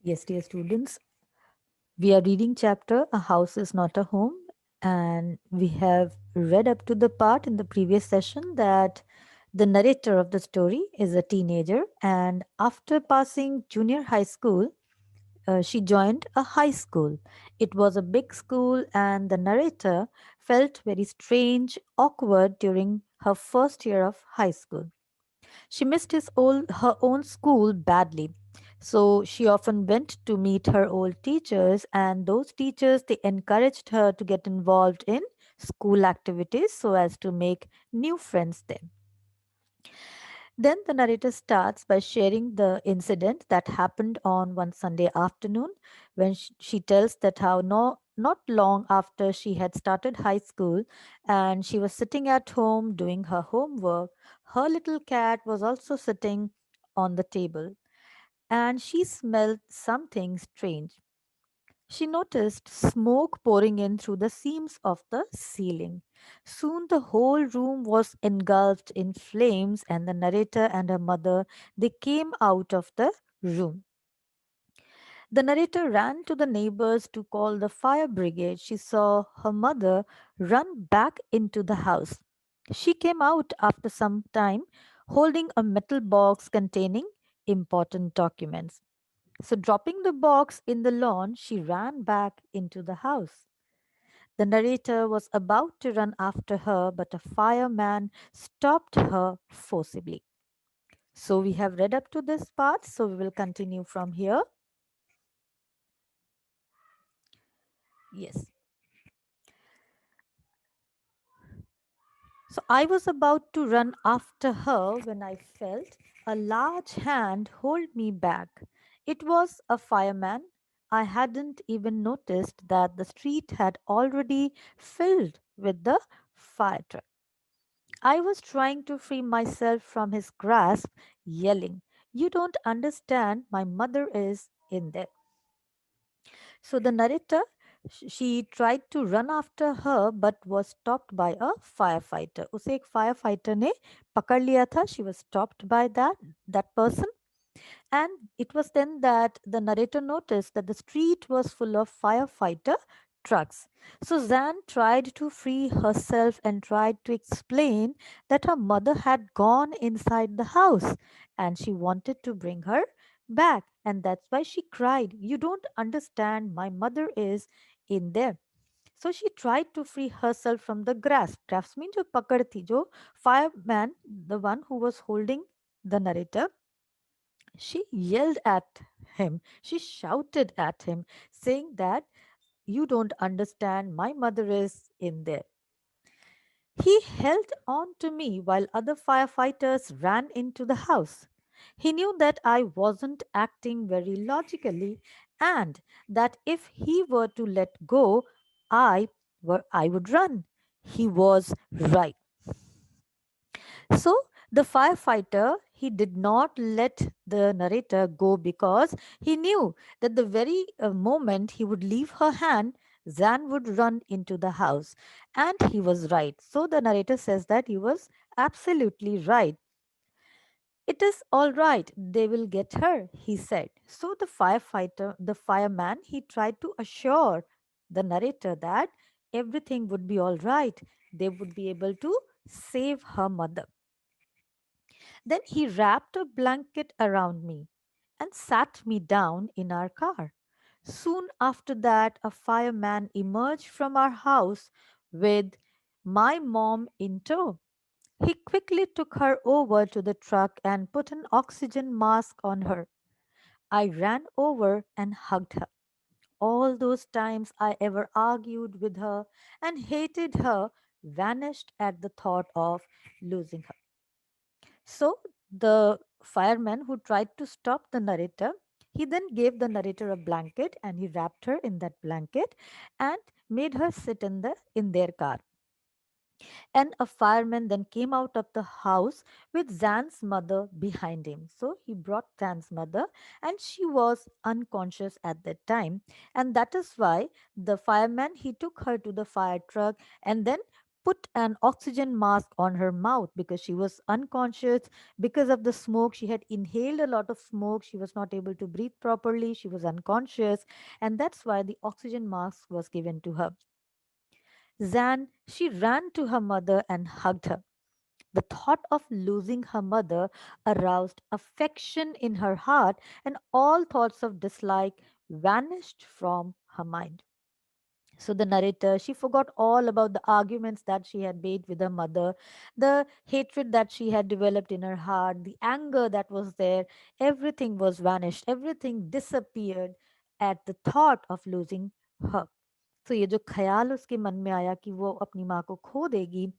Yes, dear students, we are reading chapter A House is Not a Home, and we have read up to the part in the previous session that the narrator of the story is a teenager, and after passing junior high school, she joined a high school. It was a big school, and the narrator felt very strange, awkward during her first year of high school. She missed her own school badly. So she often went to meet her old teachers, and those teachers they encouraged her to get involved in school activities so as to make new friends there. Then the narrator starts by sharing the incident that happened on one Sunday afternoon when she tells that how not long after she had started high school and she was sitting at home doing her homework, her little cat was also sitting on the table and she smelled something strange. She noticed smoke pouring in through the seams of the ceiling. Soon the whole room was engulfed in flames, and the narrator and her mother they came out of the room. The narrator ran to the neighbors to call the fire brigade. She saw her mother run back into the house. She came out after some time holding a metal box containing important documents. So, dropping the box in the lawn, she ran back into the house. The narrator was about to run after her, but a fireman stopped her forcibly. So, we have read up to this part, so we will continue from here. Yes. So, I was about to run after her when I felt a large hand hold me back. It was a fireman. I hadn't even noticed that the street had already filled with the fire truck. I was trying to free myself from his grasp, yelling, "You don't understand, my mother is in there." So the narrator, she tried to run after her but was stopped by a firefighter. उसे एक firefighter ने पकड़ लिया था. She was stopped by that person. And it was then that the narrator noticed that the street was full of firefighter trucks. So Zan tried to free herself and tried to explain that her mother had gone inside the house and she wanted to bring her back. And that's why she cried, "You don't understand, my mother is in there." So she tried to free herself from the grasp. Grasp means jo pakad thi, jo fireman, the one who was holding the narrator, she yelled at him. She shouted at him, saying that, "You don't understand, my mother is in there." He held on to me while other firefighters ran into the house. He knew that I wasn't acting very logically and that if he were to let go, I would run. He was right. So the firefighter, he did not let the narrator go because he knew that the very moment he would leave her hand, Zan would run into the house. And he was right. So the narrator says that he was absolutely right. "It is all right. They will get her," he said. So the fireman, he tried to assure the narrator that everything would be all right. They would be able to save her mother. Then he wrapped a blanket around me and sat me down in our car. Soon after that, a fireman emerged from our house with my mom in tow. He quickly took her over to the truck and put an oxygen mask on her. I ran over and hugged her. All those times I ever argued with her and hated her vanished at the thought of losing her. So the fireman who tried to stop the narrator, he then gave the narrator a blanket and he wrapped her in that blanket and made her sit in their car. And a fireman then came out of the house with Zan's mother behind him. So he brought Zan's mother, and she was unconscious at that time. And that is why the fireman he took her to the fire truck and then put an oxygen mask on her mouth because she was unconscious because of the smoke. She had inhaled a lot of smoke. She was not able to breathe properly. She was unconscious. And that's why the oxygen mask was given to her. Zan, she ran to her mother and hugged her. The thought of losing her mother aroused affection in her heart, and all thoughts of dislike vanished from her mind. So the narrator, she forgot all about the arguments that she had made with her mother, the hatred that she had developed in her heart, the anger that was there. Everything was vanished, everything disappeared at the thought of losing her. तो ये जो ख्याल उसके मन में आया कि वो अपनी माँ को खो देगी,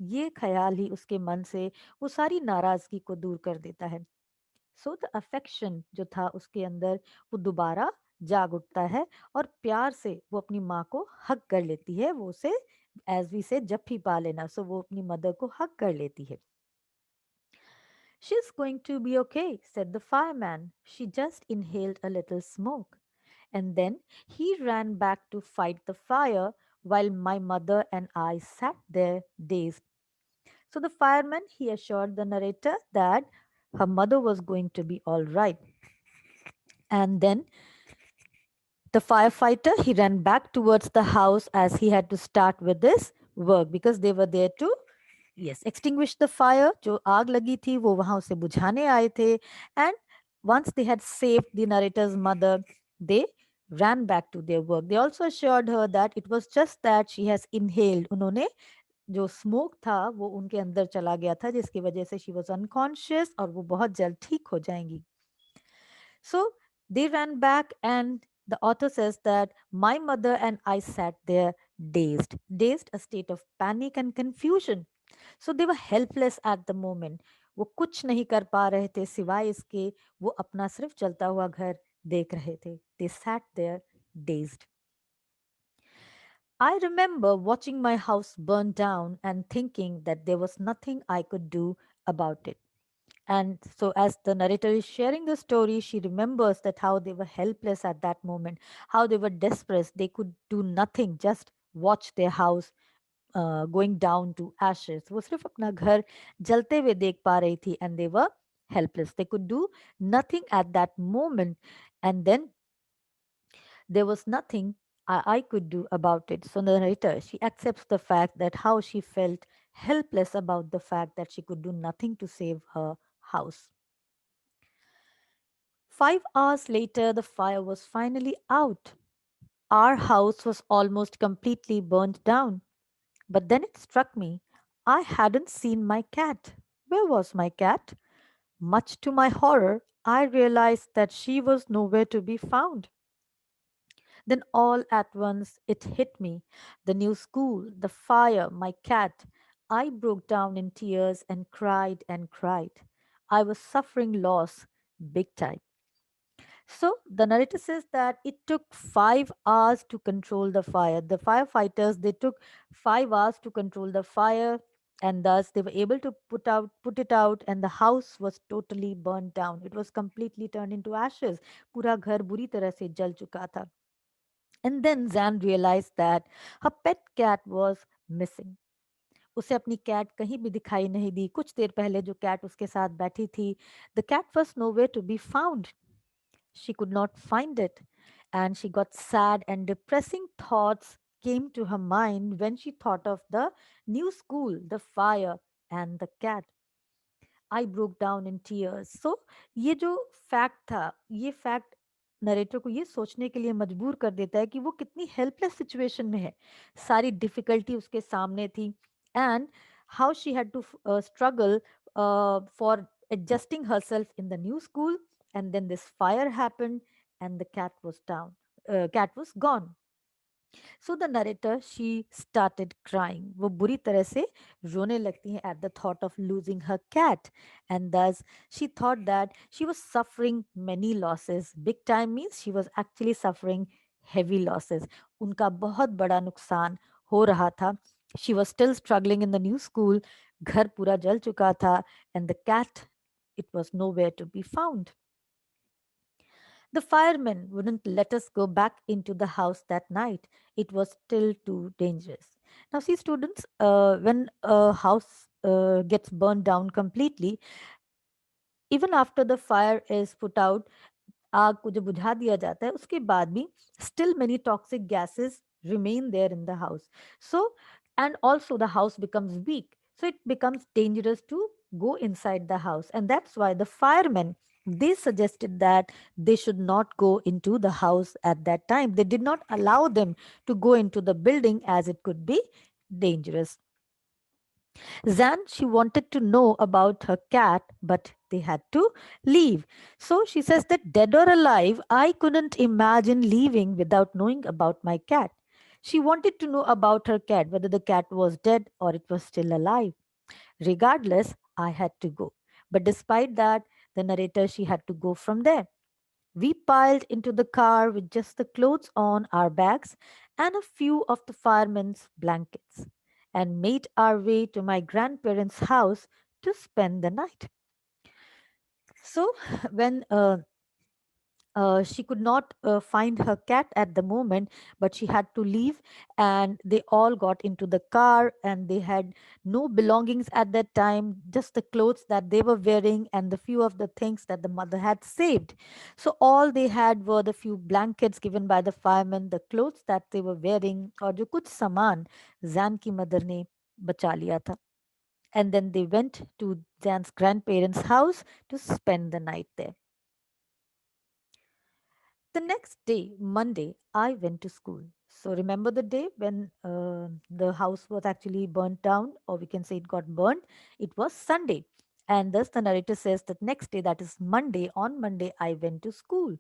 ये ख्याल ही उसके मन से वो सारी नाराजगी को दूर कर देता है. सो द अफेक्शन जो था उसके अंदर वो दोबारा जाग उठता है और प्यार से वो अपनी माँ को हक कर लेती है. वो उसे एज वी से जप्फी पा लेना. सो वो अपनी मदर को हक कर लेती है. She's going to be okay, said the fireman. She just inhaled a little smoke. And then he ran back to fight the fire while my mother and I sat there dazed. So the fireman, he assured the narrator that her mother was going to be all right. And then the firefighter, he ran back towards the house as he had to start with this work because they were there to yes extinguish the fire. जो आग लगी थी वो वहां उसे बुझाने आए थे. And once they had saved the narrator's mother, they ran back to their work. They also assured her that it was just that she has inhaled. उन्होंने जो स्मोक था वो उनके अंदर चला गया था जिसकी वजह से she was unconscious और वो बहुत जल्द ठीक हो जाएंगी. So they ran back, and the author says that my mother and I sat there dazed. Dazed, a state of panic and confusion. So they were helpless at the moment. वो कुछ नहीं कर पा रहे थे सिवाय इसके वो अपना सिर्फ चलता हुआ घर देख रहे थे. They sat there dazed. I remember watching my house burn down and thinking that there was nothing I could do about it. And so, as the narrator is sharing the story, she remembers that how they were helpless at that moment, how they were desperate. They could do nothing, just watch their house going down to ashes. वो सिर्फ अपना घर जलते हुए देख पा रही थी, and they were helpless. They could do nothing at that moment, and then there was nothing I could do about it. So the narrator, she accepts the fact that how she felt helpless about the fact that she could do nothing to save her house. 5 hours later, the fire was finally out. Our house was almost completely burned down. But then it struck me I hadn't seen my cat. Where was my cat? Much to my horror, I realized that she was nowhere to be found. Then all at once it hit me the new school, the fire, my cat. I broke down in tears and cried and cried. I was suffering loss big time. So the narrator says that it took 5 hours to control the fire. The firefighters they took 5 hours to control the fire, and thus they were able to put it out, and the house was totally burned down. It was completely turned into ashes. पूरा घर बुरी तरह से जल चुका था. And then Zan realized that her pet cat was missing. उसे अपनी कैट कहीं भी दिखाई नहीं दी. कुछ देर पहले जो कैट उसके साथ बैठी थी, the cat was nowhere to be found. She could not find it, and she got sad, and depressing thoughts came to her mind when she thought of the new school, the fire, and the cat. I broke down in tears. So ये जो fact था, ये fact narrator को ये सोचने के लिए मजबूर कर देता है कि वो कितनी हेल्पलेस सिचुएशन में है. सारी डिफिकल्टी उसके सामने थी, and how she had to struggle for adjusting herself in the new school, and then this fire happened, and the cat was gone. So the narrator, she started crying. वो बुरी तरह से रोने लगती है at the thought of losing her cat, and thus she thought that she was suffering many losses. Big time means she was actually suffering heavy losses. उनका बहुत बड़ा नुकसान हो रहा था. She was still struggling in the new school. घर पूरा जल चुका था, and the cat, it was nowhere to be found. The firemen wouldn't let us go back into the house that night. It was still too dangerous. Now, see, students, when a house gets burned down completely, even after the fire is put out, आग को जब बुझा दिया जाता है उसके बाद भी still many toxic gases remain there in the house. So, and also the house becomes weak, so it becomes dangerous to go inside the house, and that's why the firemen, they suggested that they should not go into the house at that time. They did not allow them to go into the building as it could be dangerous. Zan, she wanted to know about her cat, but they had to leave. So she says that dead or alive, I couldn't imagine leaving without knowing about my cat. She wanted to know about her cat, whether the cat was dead or it was still alive. Regardless, I had to go. But despite that, the narrator, she had to go from there. We piled into the car with just the clothes on our backs and a few of the firemen's blankets and made our way to my grandparents' house to spend the night. So, when she could not find her cat at the moment, but she had to leave, and they all got into the car, and they had no belongings at that time, just the clothes that they were wearing and the few of the things that the mother had saved. So all they had were the few blankets given by the firemen, the clothes that they were wearing, और जो कुछ सामान जैन की mother ने बचा लिया था. And then they went to Jan's grandparents' house to spend the night there. The next day, Monday, I went to school. So remember the day when the house was actually burnt down, or we can say it got burned? It was Sunday. And thus the narrator says that next day, that is Monday, on Monday, I went to school.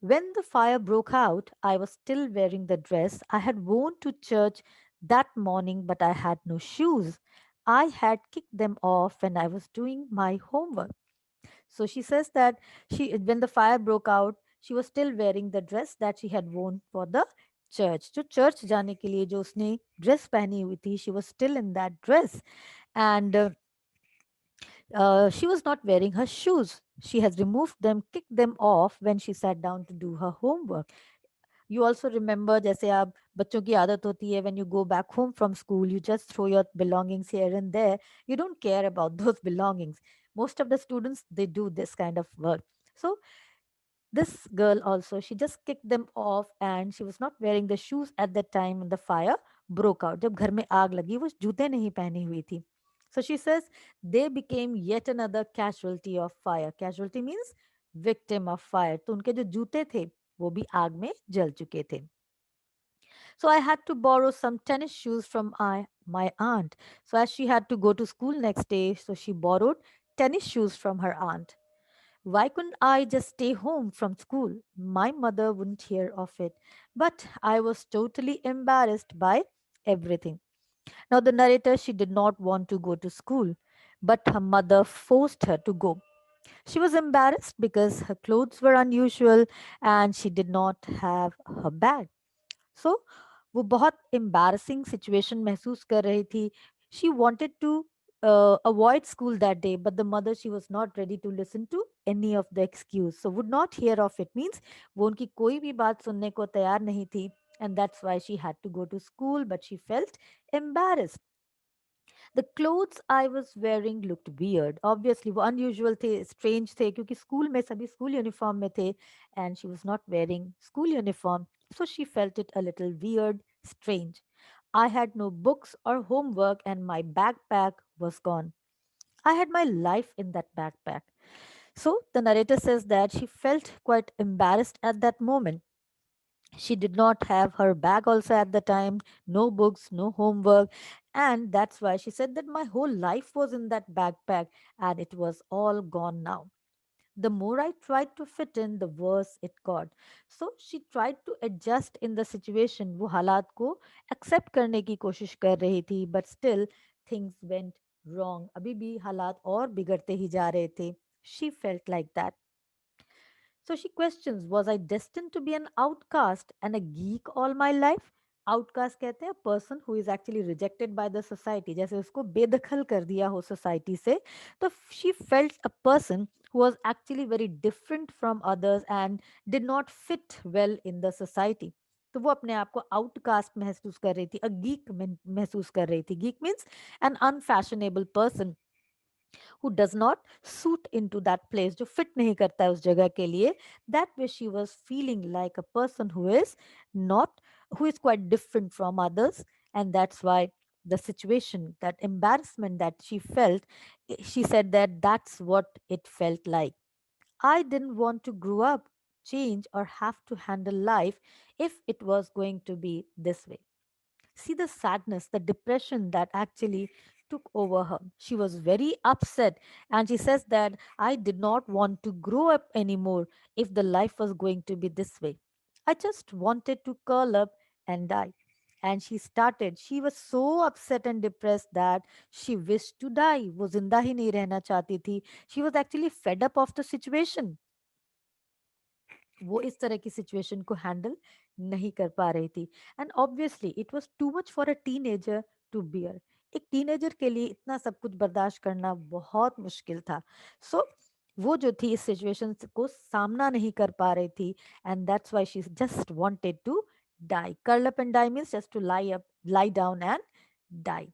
When the fire broke out, I was still wearing the dress I had worn to church that morning, but I had no shoes. I had kicked them off when I was doing my homework. So she says that when the fire broke out, she was still wearing the dress that she had worn for the church. जो church जाने के लिए जो उसने dress पहनी हुई थी, she was still in that dress, and she was not wearing her shoes. She has removed them, kicked them off when she sat down to do her homework. You also remember, जैसे आप बच्चों की आदत होती है, when you go back home from school, you just throw your belongings here and there. You don't care about those belongings. Most of the students, they do this kind of work. So this girl also, she just kicked them off, and she was not wearing the shoes at that time when the fire broke out. जब घर में आग लगी, वो जूते नहीं पहनी हुई थी. So she says they became yet another casualty of fire. Casualty means victim of fire. तो उनके जो जूते थे वो भी आग में जल चुके थे. So I had to borrow some tennis shoes from my aunt. So as she had to go to school next day, so she borrowed tennis shoes from her aunt. Why couldn't I just stay home from school? My mother wouldn't hear of it. But I was totally embarrassed by everything. Now, the narrator, she did not want to go to school, but her mother forced her to go. She was embarrassed because her clothes were unusual and she did not have her bag. So, वो बहुत embarrassing situation महसूस कर रही थी. She wanted to avoid school that day, but the mother, she was not ready to listen to any of the excuse. So would not hear of it means वो उनकी कोई भी बात सुनने को तैयार नहीं थी, and that's why she had to go to school, but she felt embarrassed. The clothes I was wearing looked weird. Obviously, वो unusual थे, strange थे, क्योंकि school में सभी school uniform में थे, and she was not wearing school uniform. So she felt it a little weird, strange. I had no books or homework, and my backpack was gone. I had my life in that backpack. So the narrator says that she felt quite embarrassed at that moment. She did not have her bag also at the time, no books, no homework, and that's why she said that my whole life was in that backpack and it was all gone now. The more I tried to fit in, the worse it got. So she tried to adjust in the situation. वो हालात को accept करने की कोशिश कर रही थी, but still things went wrong. अभी भी हालात और बिगड़ते ही जा रहे थे. She felt like that. So she questions, was I destined to be an outcast and a geek all my life? Outcast कहते हैं person who is actually rejected by the society. जैसे उसको बेदखल कर दिया हो society से. तो she felt a person who was actually very different from others and did not fit well in the society. तो वो अपने आप को आउटकास्ट महसूस कर रही थी, अ गीक महसूस कर रही थी। Geek means an unfashionable person who does not suit into that place, जो fit नहीं करता है उस जगह के लिए. That way she was feeling like a person who is not, who is quite different from others, and that's why the situation, that embarrassment that she felt, she said that that's what it felt like. I didn't want to grow up, change, or have to handle life if it was going to be this way. See the sadness, the depression that actually took over her. She was very upset, and she says that I did not want to grow up anymore if the life was going to be this way. I just wanted to curl up and die. And she was so upset and depressed that she wished to die. वो जिंदा ही नहीं रहना चाहती थी. She was actually fed up of the situation. वो इस तरह की सिचुएशन को हैंडल नहीं कर पा रही थी. And obviously it was too much for a teenager to bear. एक टीनेजर के लिए इतना सब कुछ बर्दाश्त करना बहुत मुश्किल था. सो वो जो थी इस सिचुएशन को सामना नहीं कर पा रही थी, and that's why she just wanted to die. Curl up and die means just to lie down and die.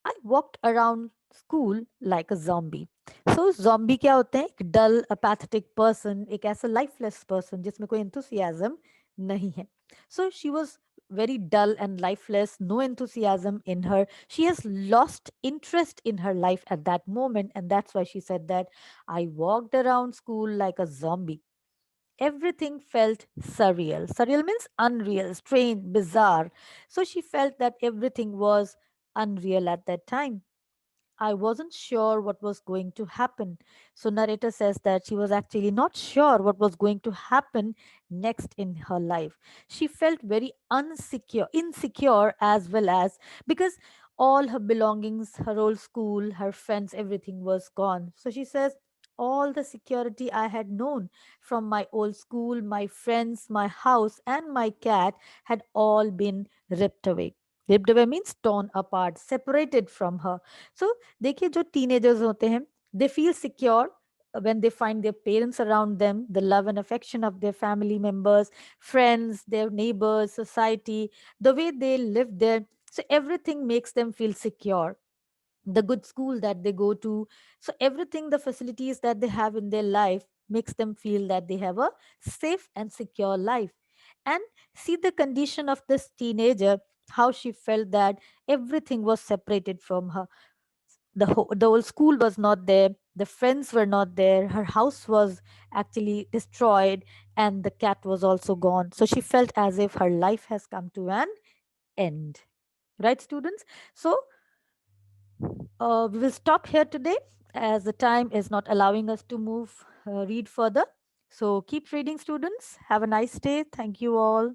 I walked around school like a zombie. So zombie क्या होते हैं? एक dull, apathetic person, एक ऐसा lifeless person जिसमें कोई enthusiasm नहीं है. So she was very dull and lifeless, no enthusiasm in her. She has lost interest in her life at that moment, and that's why she said that I walked around school like a zombie. Everything felt surreal. Surreal means unreal, strange, bizarre. So she felt that everything was unreal at that time. I wasn't sure what was going to happen. So narrator says that she was actually not sure what was going to happen next in her life. She felt very insecure as well, as because all her belongings, her old school, her friends, everything was gone. So she says all the security I had known from my old school, my friends, my house, and my cat had all been ripped away. Ripped away means torn apart, separated from her. So देखिए जो teenagers होते हैं, they feel secure when they find their parents around them, the love and affection of their family members, friends, their neighbors, society, the way they live there. So everything makes them feel secure. The good school that they go to, so everything, the facilities that they have in their life makes them feel that they have a safe and secure life. And see the condition of this teenager, how she felt that everything was separated from her. The whole school was not there, the friends were not there, her house was actually destroyed, and the cat was also gone. So she felt as if her life has come to an end. Right, students? So we will stop here today as the time is not allowing us to read further. So keep reading, students. Have a nice day. Thank you all.